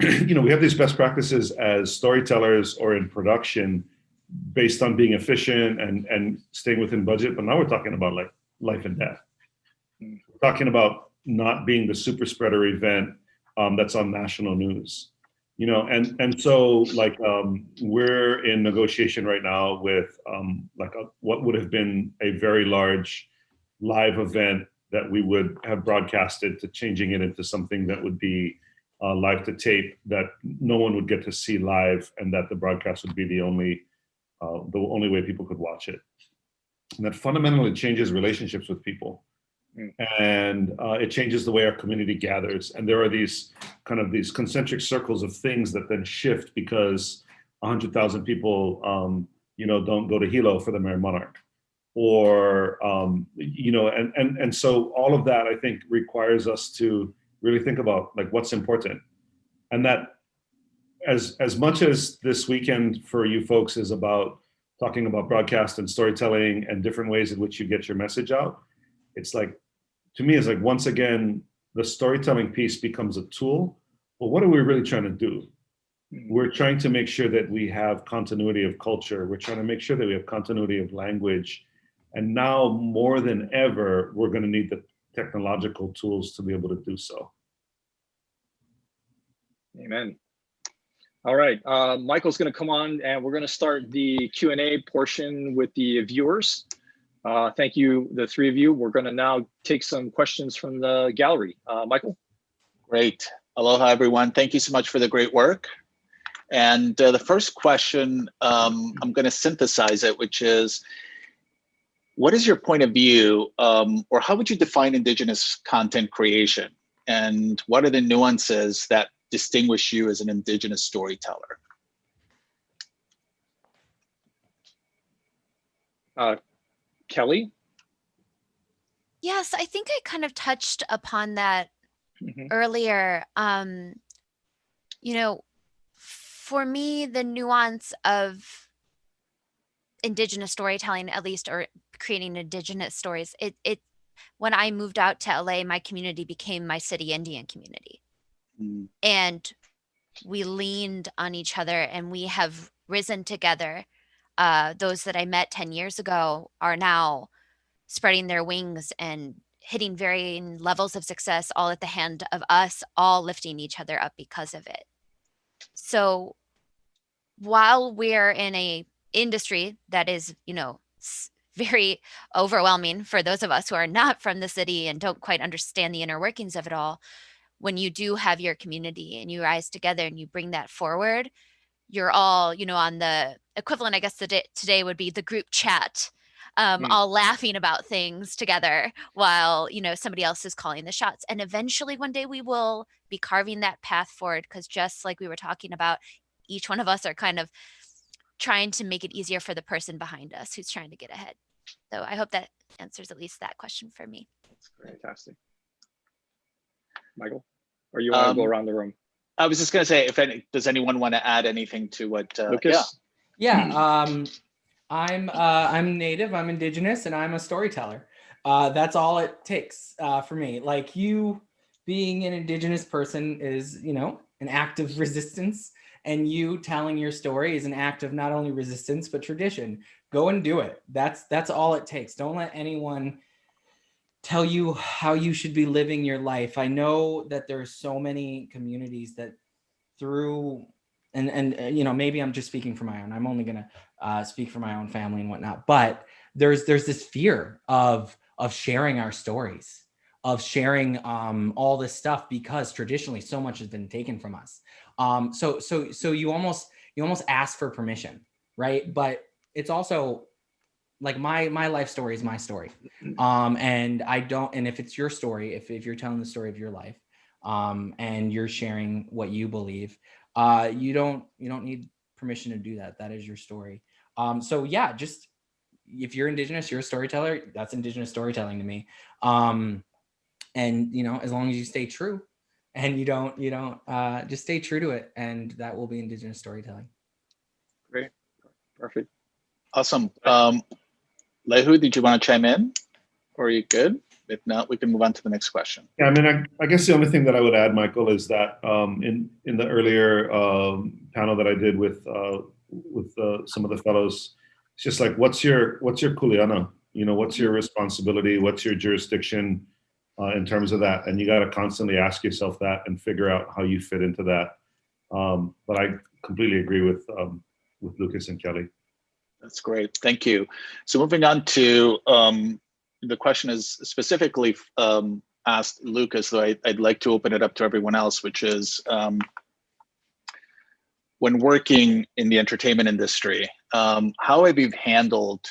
[SPEAKER 5] we have these best practices as storytellers or in production based on being efficient and staying within budget, but now we're talking about like life and death. We're talking about not being the super spreader event that's on national news, and so like we're in negotiation right now with what would have been a very large live event that we would have broadcasted, to changing it into something that would be live to tape, that no one would get to see live, and that the broadcast would be the only way people could watch it. And that fundamentally changes relationships with people. And it changes the way our community gathers. And there are these concentric circles of things that then shift because 100,000 people, don't go to Hilo for the Merry Monarch, or and so all of that, I think, requires us to really think about like what's important. And that as much as this weekend for you folks is about talking about broadcast and storytelling and different ways in which you get your message out, it's like, to me, it's like, once again, the storytelling piece becomes a tool. Well, what are we really trying to do? We're trying to make sure that we have continuity of culture. We're trying to make sure that we have continuity of language. And now more than ever, we're going to need the technological tools to be able to do so.
[SPEAKER 2] Amen. All right, Michael's going to come on, and we're going to start the Q&A portion with the viewers. Thank you, the three of you. We're going to now take some questions from the gallery. Michael?
[SPEAKER 6] Great. Aloha, everyone. Thank you so much for the great work. And the first question, I'm going to synthesize it, which is, what is your point of view, or how would you define Indigenous content creation? And what are the nuances that distinguish you as an Indigenous storyteller?
[SPEAKER 2] Kelly?
[SPEAKER 3] Yes, I think I kind of touched upon that earlier. For me, the nuance of Indigenous storytelling, at least, or creating Indigenous stories, when I moved out to LA, my community became my city Indian community. And we leaned on each other, and we have risen together. Those that I met 10 years ago are now spreading their wings and hitting varying levels of success, all at the hand of us, all lifting each other up because of it. So while we're in a industry that is, very overwhelming for those of us who are not from the city and don't quite understand the inner workings of it all, when you do have your community and you rise together and you bring that forward, you're all, on the equivalent, I guess today would be the group chat, all laughing about things together while, somebody else is calling the shots. And eventually one day we will be carving that path forward, because just like we were talking about, each one of us are kind of trying to make it easier for the person behind us who's trying to get ahead. So I hope that answers at least that question for me.
[SPEAKER 2] That's fantastic. Michael, or you want to go around the room?
[SPEAKER 6] I was just going to say, does anyone want to add anything to what?
[SPEAKER 2] Lucas?
[SPEAKER 4] Yeah. I'm Native, I'm Indigenous, and I'm a storyteller. That's all it takes for me. Like, you being an Indigenous person is, an act of resistance, and you telling your story is an act of not only resistance, but tradition. Go and do it. That's all it takes. Don't let anyone tell you how you should be living your life. I know that there's so many communities that through, and maybe I'm just speaking for my own. I'm only going to speak for my own family and whatnot, but there's this fear of, of sharing our stories, of sharing all this stuff, because traditionally so much has been taken from us. So you almost ask for permission, right? But it's also like my life story is my story. And if it's your story, if you're telling the story of your life, and you're sharing what you believe, you don't need permission to do that. That is your story. So yeah, just if you're Indigenous, you're a storyteller. That's Indigenous storytelling to me. And as long as you stay true, and you don't just stay true to it, and that will be Indigenous storytelling. Great,
[SPEAKER 6] perfect, awesome. Lehu, did you want to chime in, or are you good? If not, we can move on to the next question.
[SPEAKER 5] Yeah, I mean, I guess the only thing that I would add, Michael, is that in the earlier panel that I did with some of the fellows, it's just like, what's your Kuleana? What's your responsibility? What's your jurisdiction in terms of that? And you got to constantly ask yourself that and figure out how you fit into that. But I completely agree with Lucas and Kelly.
[SPEAKER 6] That's great, thank you. So moving on to the question is specifically asked Lucas, though I'd like to open it up to everyone else, which is when working in the entertainment industry, how have you handled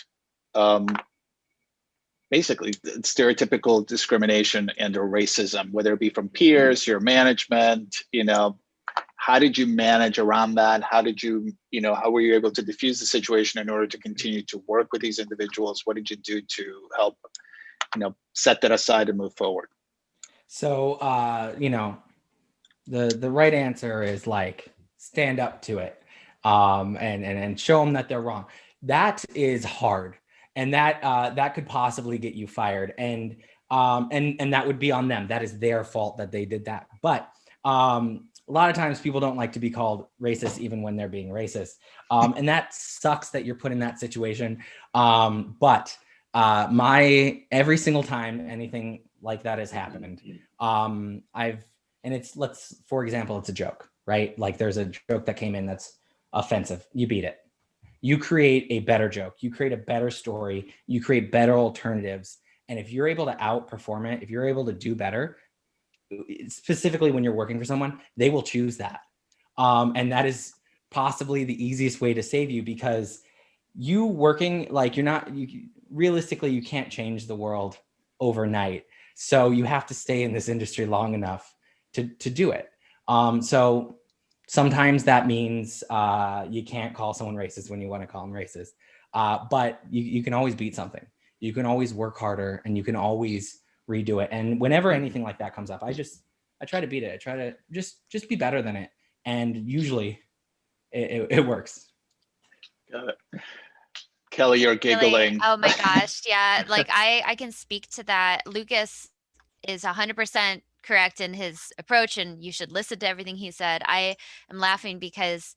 [SPEAKER 6] basically stereotypical discrimination and or racism, whether it be from peers, your management, how did you manage around that? How did you, how were you able to diffuse the situation in order to continue to work with these individuals? What did you do to help, set that aside and move forward?
[SPEAKER 4] So, the right answer is like, stand up to it, and show them that they're wrong. That is hard. And that could possibly get you fired. And that would be on them. That is their fault that they did that. But a lot of times people don't like to be called racist, even when they're being racist. And that sucks that you're put in that situation. But every single time anything like that has happened, for example, it's a joke, right? Like there's a joke that came in that's offensive. You beat it. You create a better joke. You create a better story. You create better alternatives. And if you're able to outperform it, if you're able to do better, specifically when you're working for someone, they will choose that. And that is possibly the easiest way to save you, because you working, like realistically, you can't change the world overnight. So you have to stay in this industry long enough to do it. So sometimes that means you can't call someone racist when you want to call them racist. But you can always beat something. You can always work harder, and you can always redo it. And whenever anything like that comes up, I try to beat it. I try to just be better than it. And usually it works.
[SPEAKER 6] Got it. Kelly, you're giggling.
[SPEAKER 3] Really? Oh my gosh. Yeah. Like I can speak to that. Lucas is 100% correct in his approach, and you should listen to everything he said. I am laughing because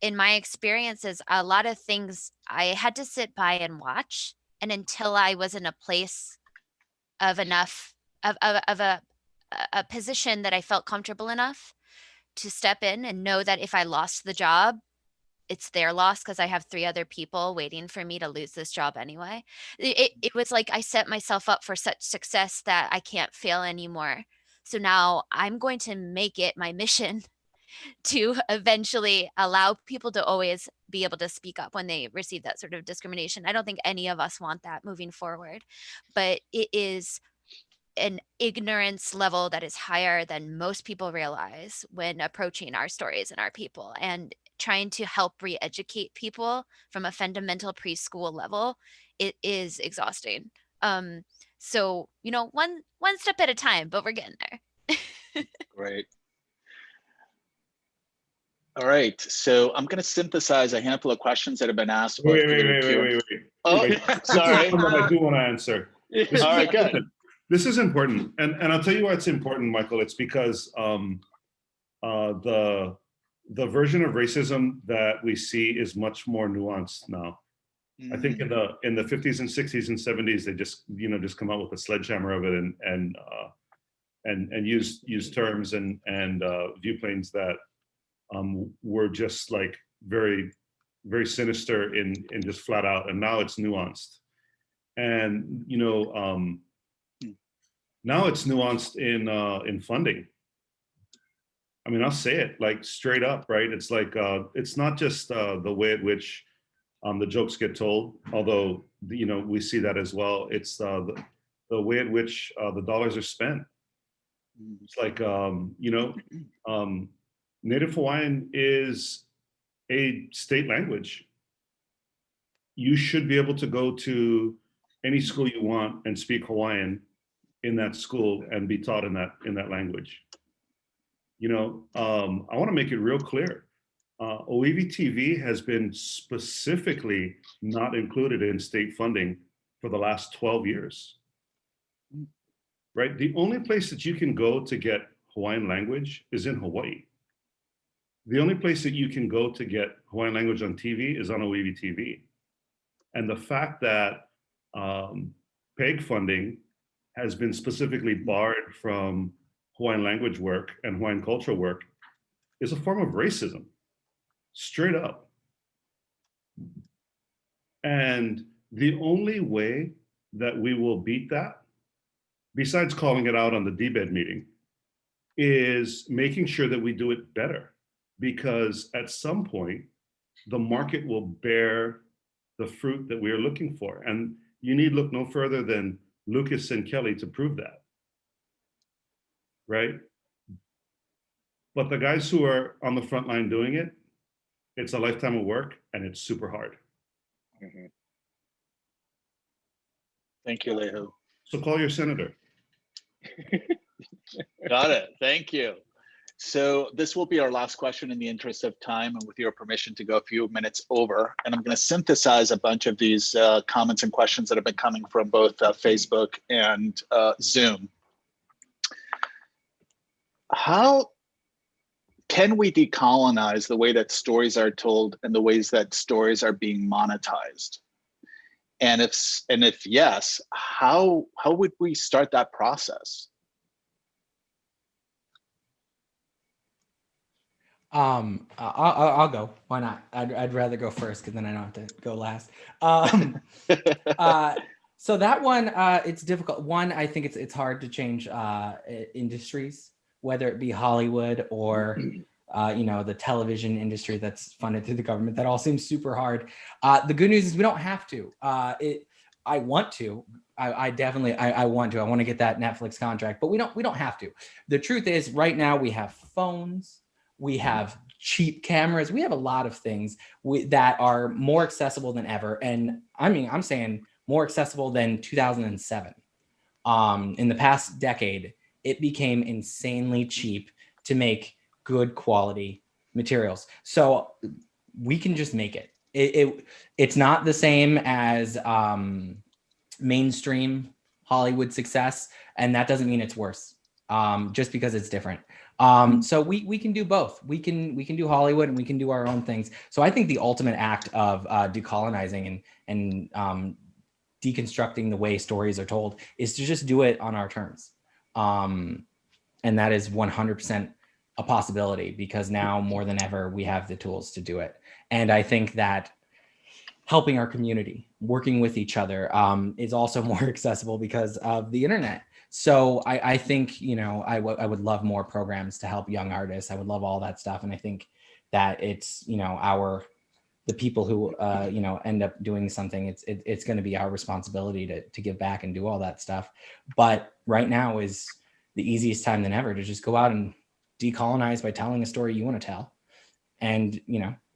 [SPEAKER 3] in my experiences, a lot of things I had to sit by and watch. And until I was in a place of enough of a position that I felt comfortable enough to step in and know that if I lost the job, it's their loss, because I have 3 other people waiting for me to lose this job anyway. It was like I set myself up for such success that I can't fail anymore. So now I'm going to make it my mission to eventually allow people to always be able to speak up when they receive that sort of discrimination. I don't think any of us want that moving forward, but it is an ignorance level that is higher than most people realize when approaching our stories and our people, and trying to help re-educate people from a fundamental preschool level. It is exhausting. So, one step at a time, but we're getting there.
[SPEAKER 6] Great. All right, so I'm going to synthesize a handful of questions that have been asked.
[SPEAKER 5] Wait.
[SPEAKER 6] Oh, sorry.
[SPEAKER 5] I do want to answer.
[SPEAKER 6] All right, good.
[SPEAKER 5] This is important, and I'll tell you why it's important, Michael. It's because the version of racism that we see is much more nuanced now. I think in the 50s and 60s and 70s, they just come out with a sledgehammer of it and use terms and viewplanes that were just like very, very sinister in just flat out. And now it's nuanced. And now it's nuanced in funding. I mean, I'll say it like straight up, right? It's like it's not just the way at which the jokes get told, although we see that as well. It's the way at which the dollars are spent. It's like Native Hawaiian is a state language. You should be able to go to any school you want and speak Hawaiian in that school and be taught in that language. I want to make it real clear. Oiwi TV has been specifically not included in state funding for the last 12 years. Right? The only place that you can go to get Hawaiian language is in Hawaii. The only place that you can go to get Hawaiian language on TV is on Oiwi TV. And the fact that PEG funding has been specifically barred from Hawaiian language work and Hawaiian cultural work is a form of racism, straight up. And the only way that we will beat that, besides calling it out on the DBED meeting, is making sure that we do it better. Because at some point, the market will bear the fruit that we are looking for. And you need look no further than Lucas and Kelly to prove that, right? But the guys who are on the front line doing it, it's a lifetime of work and it's super hard.
[SPEAKER 6] Mm-hmm. Thank you, Lehu.
[SPEAKER 5] So call your senator.
[SPEAKER 6] Got it. Thank you. So this will be our last question in the interest of time, and with your permission to go a few minutes over. And I'm going to synthesize a bunch of these comments and questions that have been coming from both Facebook and Zoom. How can we decolonize the way that stories are told and the ways that stories are being monetized? And if yes, how would we start that process?
[SPEAKER 4] I'll go. Why not? I'd rather go first because then I don't have to go last. So that one, it's difficult. One, I think it's hard to change industries, whether it be Hollywood or the television industry that's funded through the government. That all seems super hard. The good news is we don't have to. I want to. I definitely want to. I want to get that Netflix contract, but we don't have to. The truth is, right now we have phones. We have cheap cameras. We have a lot of things that are more accessible than ever. And I mean, I'm saying more accessible than 2007. In the past decade, it became insanely cheap to make good quality materials. So we can just make it. It's not the same as mainstream Hollywood success. And that doesn't mean it's worse, just because it's different. So we can do both. We can do Hollywood and we can do our own things. So I think the ultimate act of decolonizing and deconstructing the way stories are told is to just do it on our terms. And that is 100% a possibility, because now more than ever, we have the tools to do it. And I think that helping our community, working with each other, is also more accessible because of the internet. So I think, I would love more programs to help young artists. I would love all that stuff. And I think that it's, the people who, end up doing something, it's going to be our responsibility to give back and do all that stuff. But right now is the easiest time than ever to just go out and decolonize by telling a story you want to tell. And,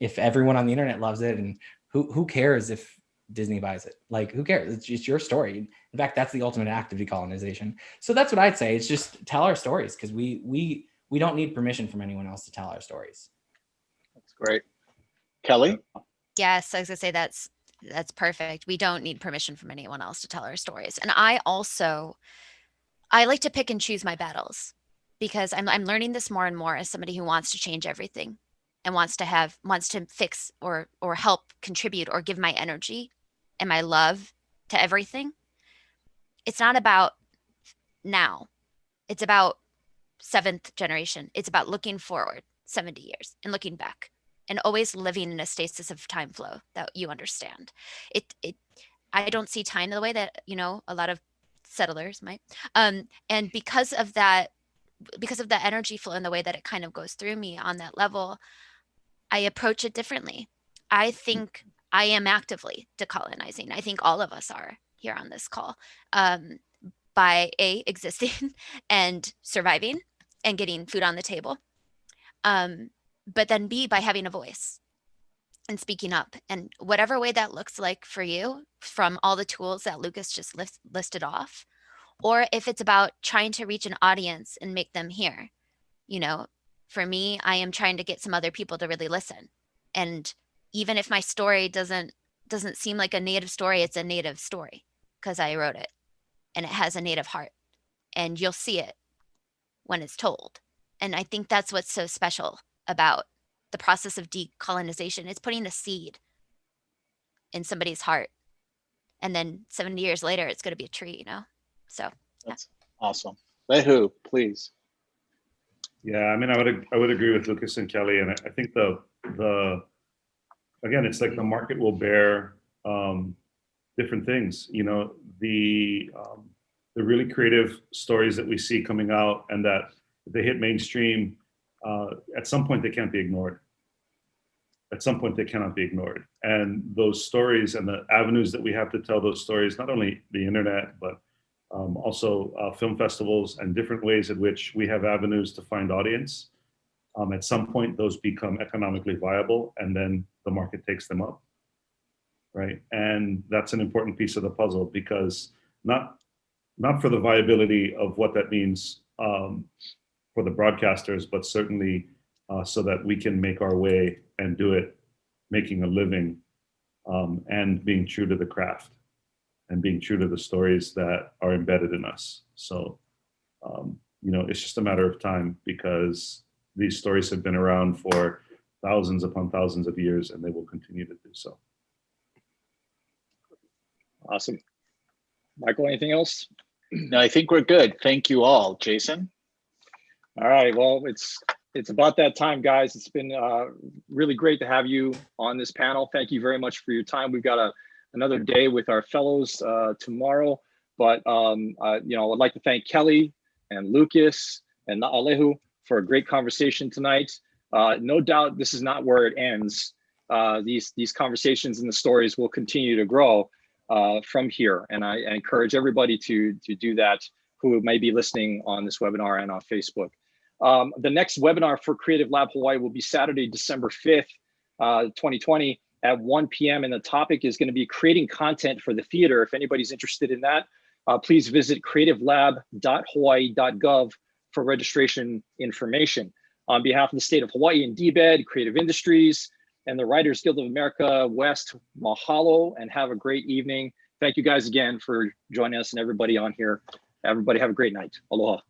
[SPEAKER 4] if everyone on the internet loves it, and who cares if Disney buys it? Like, who cares? It's just your story. In fact, that's the ultimate act of decolonization. So that's what I'd say. It's just tell our stories, because we don't need permission from anyone else to tell our stories.
[SPEAKER 6] That's great. Kelly?
[SPEAKER 3] Yes, I was gonna say that's perfect. We don't need permission from anyone else to tell our stories. And I like to pick and choose my battles, because I'm learning this more and more as somebody who wants to change everything and wants to fix or help contribute or give my energy and my love to everything. It's not about now. It's about seventh generation. It's about looking forward 70 years and looking back, and always living in a stasis of time flow that you understand. I don't see time the way that, you know, a lot of settlers might. And because of that energy flow and the way that it kind of goes through me on that level, I approach it differently. I think I am actively decolonizing. I think all of us are here on this call, by existing and surviving and getting food on the table. But then B, by having a voice and speaking up, and whatever way that looks like for you from all the tools that Lucas just listed off, or if it's about trying to reach an audience and make them hear. You know, for me, I am trying to get some other people to really listen. And even if my story doesn't seem like a native story, it's a native story because I wrote it and it has a native heart, and you'll see it when it's told. And I think that's what's so special about the process of decolonization. It's putting a seed in somebody's heart, and then 70 years later, it's going to be a tree, you know? So
[SPEAKER 6] that's awesome. Lehu, please.
[SPEAKER 5] Yeah, I mean, I would agree with Lucas and Kelly, and I think the again, it's like the market will bear different things. You know, the really creative stories that we see coming out, and that if they hit mainstream, at some point they can't be ignored. At some point they cannot be ignored, and those stories and the avenues that we have to tell those stories, not only the internet, but also film festivals and different ways in which we have avenues to find audience. At some point, those become economically viable, and then the market takes them up, right? And that's an important piece of the puzzle, because not for the viability of what that means for the broadcasters, but certainly so that we can make our way and do it, making a living, and being true to the craft, and being true to the stories that are embedded in us. So, you know, it's just a matter of time, because these stories have been around for thousands upon thousands of years, and they will continue to do so.
[SPEAKER 2] Awesome. Michael, anything else?
[SPEAKER 6] No, I think we're good. Thank you all. Jason?
[SPEAKER 2] All right, well, it's about that time, guys. It's been really great to have you on this panel. Thank you very much for your time. We've got another day with our fellows tomorrow, but you know, I'd like to thank Kelly and Lucas and Na'alehu for a great conversation tonight. No doubt this is not where it ends. These conversations and the stories will continue to grow from here, and I encourage everybody to do that who may be listening on this webinar and on Facebook. The next webinar for Creative Lab Hawaii will be Saturday, December 5th, 2020 at 1 p.m. And the topic is going to be creating content for the theater. If anybody's interested in that, please visit creativelab.hawaii.gov for registration information. On behalf of the state of Hawaii and DBED, Creative Industries, and the Writers Guild of America West, mahalo, and have a great evening. Thank you guys again for joining us, and everybody on here. Everybody have a great night. Aloha.